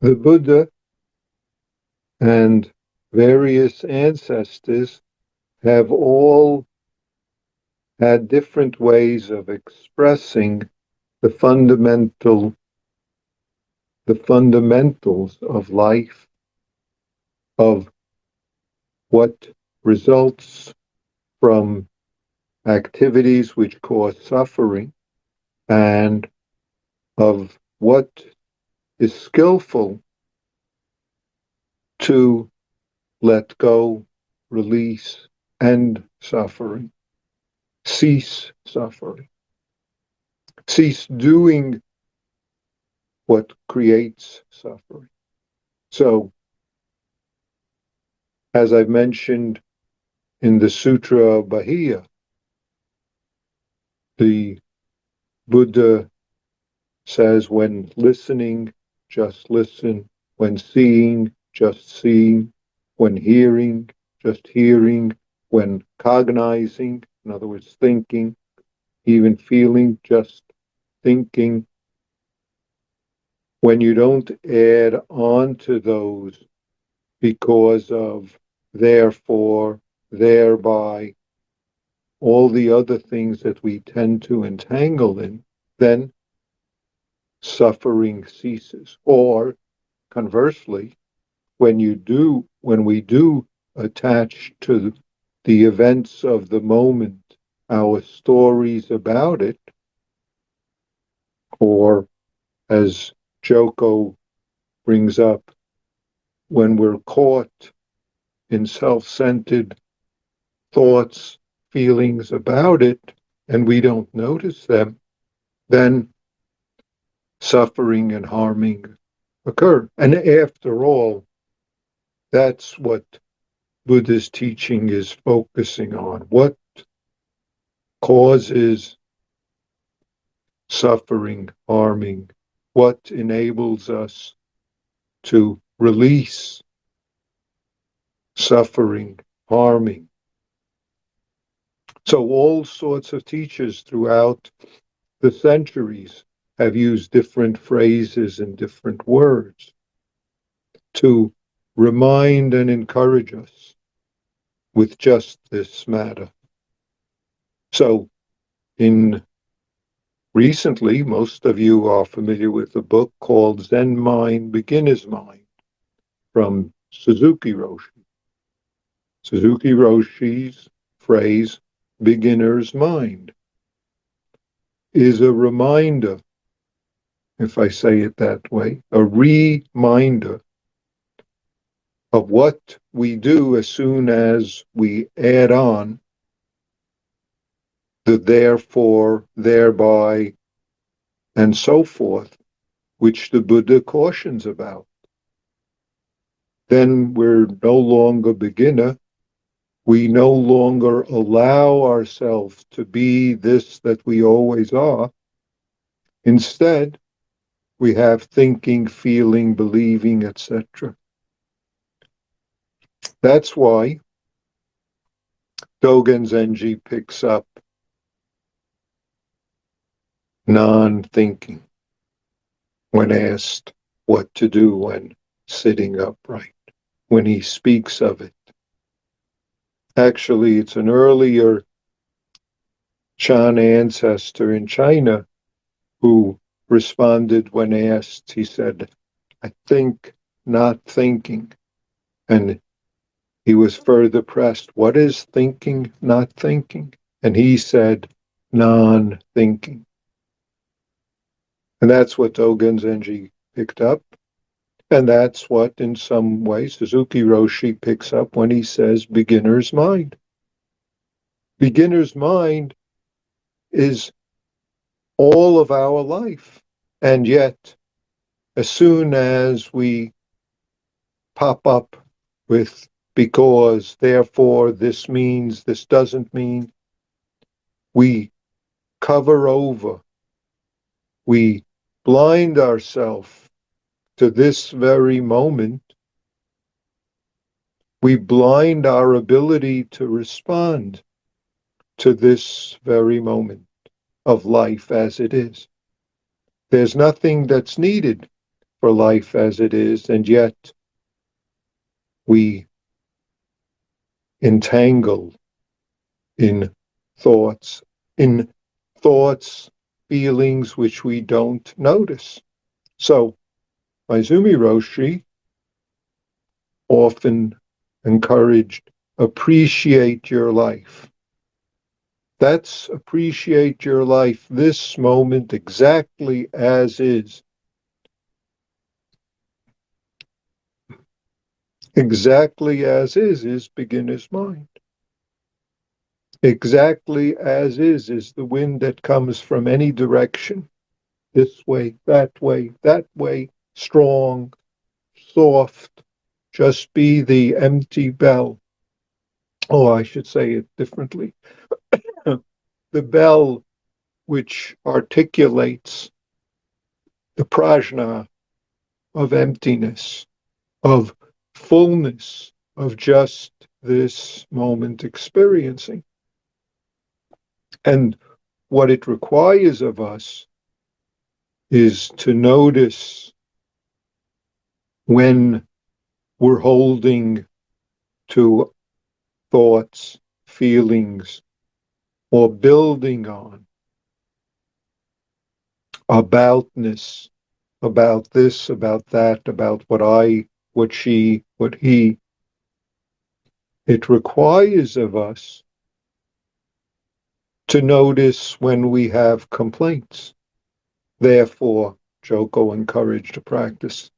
The Buddha and various ancestors have all had different ways of expressing the fundamentals of life, of what results from activities which cause suffering, and of what is skillful to let go, release, end suffering, cease suffering, cease doing what creates suffering. So, as I've mentioned in the Sutra of Bahia, the Buddha says when listening, just listen. When seeing, just seeing. When hearing, just hearing. When cognizing, in other words, thinking, even feeling, just thinking. When you don't add on to those because of, therefore, thereby, all the other things that we tend to entangle in, then suffering ceases. Or conversely, when we do attach to the events of the moment our stories about it, or as Joko brings up, when we're caught in self-centered thoughts, feelings about it, and we don't notice them, then suffering and harming occur. And after all, that's what Buddha's teaching is focusing on. What causes suffering, harming? What enables us to release suffering, harming? So all sorts of teachers throughout the centuries have used different phrases and different words to remind and encourage us with just this matter. So in recently, most of you are familiar with a book called Zen Mind, Beginner's Mind from Suzuki Roshi. Suzuki Roshi's phrase, beginner's mind, is a reminder, if I say it that way, a reminder of what we do as soon as we add on the therefore, thereby, and so forth, which the Buddha cautions about. Then we're no longer beginner. We no longer allow ourselves to be this that we always are. Instead, we have thinking, feeling, believing, etc. That's why Dogen Zenji picks up non-thinking when asked what to do when sitting upright, when he speaks of it. Actually, it's an earlier Chan ancestor in China who responded when asked. He said, I think, not thinking. And he was further pressed, what is thinking, not thinking? And he said, non-thinking. And that's what Dogen Zenji picked up. And that's what, in some way, Suzuki Roshi picks up when he says beginner's mind. Beginner's mind is all of our life. And yet, as soon as we pop up with because, therefore, this means, this doesn't mean, we cover over, we blind ourselves to this very moment, we blind our ability to respond to this very moment of life as it is. There's nothing that's needed for life as it is, and yet we entangle in thoughts, in thoughts, feelings which we don't notice. So, Maezumi Roshi often encouraged, appreciate your life. That's appreciate your life, this moment exactly as is. Exactly as is beginner's mind. Exactly as is the wind that comes from any direction, this way, that way, strong, soft, just be the empty bell. Oh, I should say it differently. The bell which articulates the prajna of emptiness, of fullness, of just this moment experiencing. And what it requires of us is to notice when we're holding to thoughts, feelings, or building on aboutness, about this, about that, about what I, what she, what he. It requires of us to notice when we have complaints. Therefore, Joko encouraged to practice.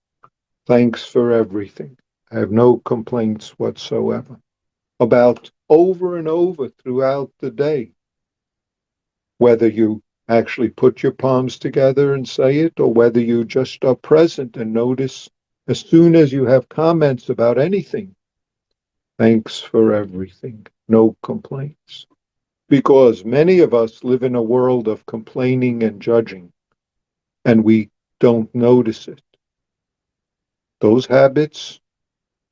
Thanks for everything. I have no complaints whatsoever. About over and over throughout the day, whether you actually put your palms together and say it, or whether you just are present and notice as soon as you have comments about anything. Thanks for everything. No complaints. Because many of us live in a world of complaining and judging, and we don't notice it. Those habits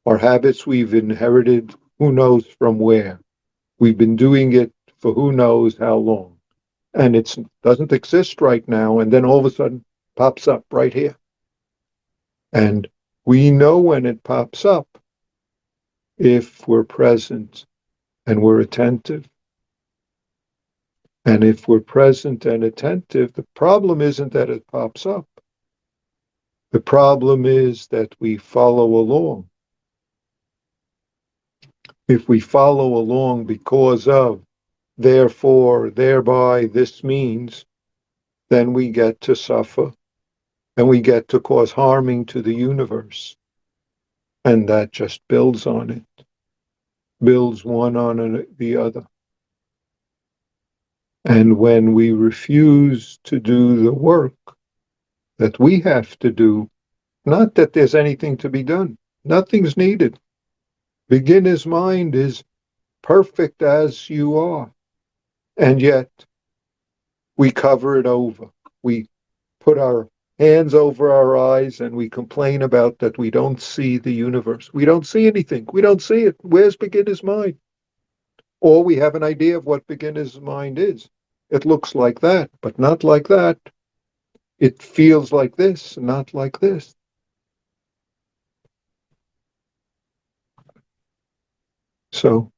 are habits we've inherited, who knows from where. We've been doing it for who knows how long. And it doesn't exist right now, and then all of a sudden pops up right here. And we know when it pops up if we're present and we're attentive. And if we're present and attentive, the problem isn't that it pops up. The problem is that we follow along. If we follow along because of, therefore, thereby, this means, then we get to suffer and we get to cause harming to the universe. And that just builds on it, builds one on the other. And when we refuse to do the work that we have to do, not that there's anything to be done, nothing's needed. Beginner's mind is perfect as you are. And yet we cover it over. We put our hands over our eyes and we complain about that we don't see the universe. We don't see anything. We don't see it. Where's beginner's mind? Or we have an idea of what beginner's mind is. It looks like that, but not like that. It feels like this, not like this. So,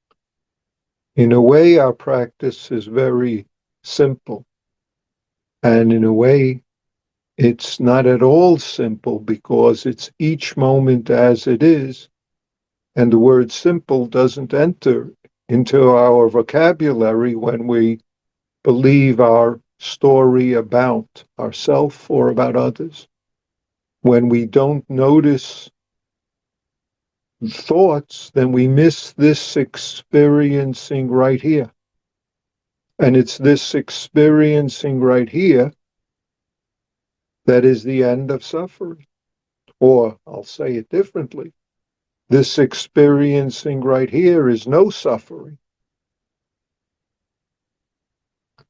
in a way, our practice is very simple. And in a way, it's not at all simple because it's each moment as it is. And the word simple doesn't enter into our vocabulary when we believe our story about ourselves or about others. When we don't notice thoughts, then we miss this experiencing right here. And it's this experiencing right here that is the end of suffering. Or I'll say it differently. This experiencing right here is no suffering.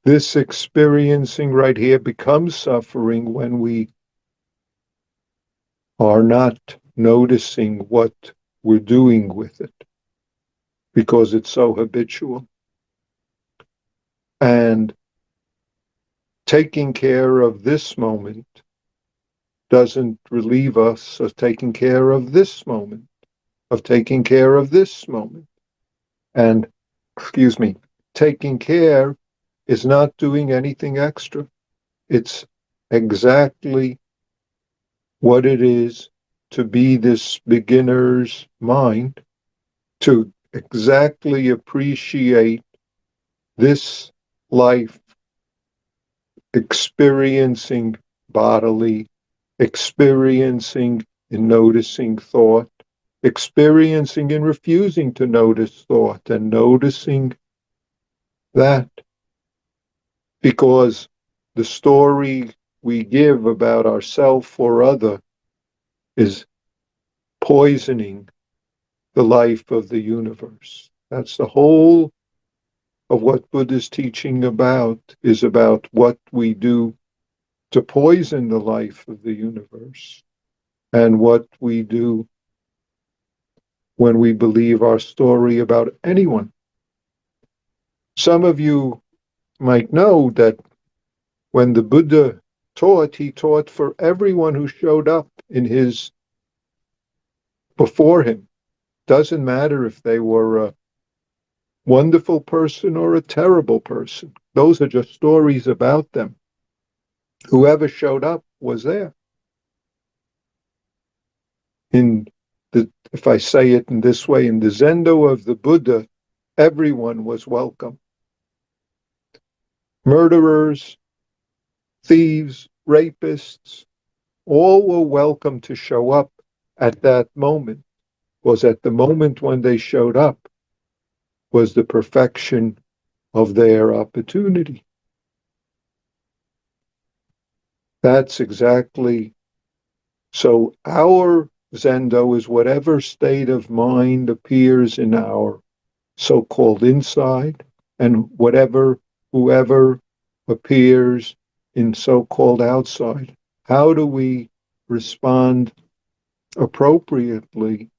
This experiencing right here becomes suffering when we are not noticing what we're doing with it because it's so habitual. And taking care of this moment doesn't relieve us of taking care of this moment, of taking care of this moment. And, excuse me, taking care is not doing anything extra. It's exactly what it is to be this beginner's mind, to exactly appreciate this life, experiencing bodily, experiencing in noticing thought, experiencing in refusing to notice thought, and noticing that. Because the story we give about ourself or other is poisoning the life of the universe. That's the whole of what Buddha's teaching about, is about what we do to poison the life of the universe, and what we do when we believe our story about anyone. Some of you might know that when the Buddha taught, he taught for everyone who showed up in his before him. Doesn't matter if they were a wonderful person or a terrible person. Those are just stories about them. Whoever showed up was there. If I say it in this way, in the Zendo of the Buddha, everyone was welcome. Murderers, thieves, rapists, all were welcome to show up at that moment, because at the moment when they showed up was the perfection of their opportunity. That's exactly. So our Zendo is whatever state of mind appears in our so-called inside, and whoever appears in so-called outside. How do we respond appropriately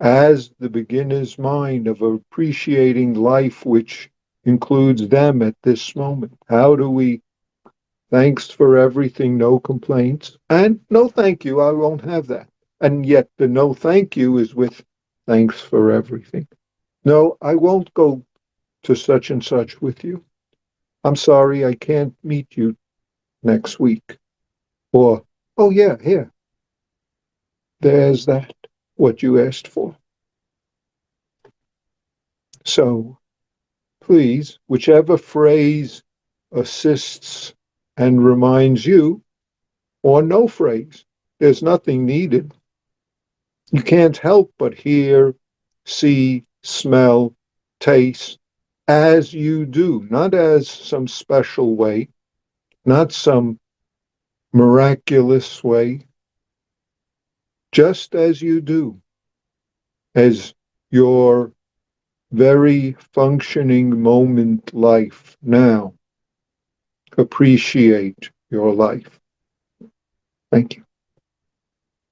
as the beginner's mind of appreciating life, which includes them at this moment? How do we, thanks for everything, no complaints, and no thank you, I won't have that. And yet the no thank you is with thanks for everything. No, I won't go to such and such with you. I'm sorry, I can't meet you next week. Or, oh yeah, here, there's that, what you asked for. So please, whichever phrase assists and reminds you, or no phrase, there's nothing needed. You can't help but hear, see, smell, taste, as you do, not as some special way, not some miraculous way, just as you do, as your very functioning moment life now. Appreciate your life. Thank you.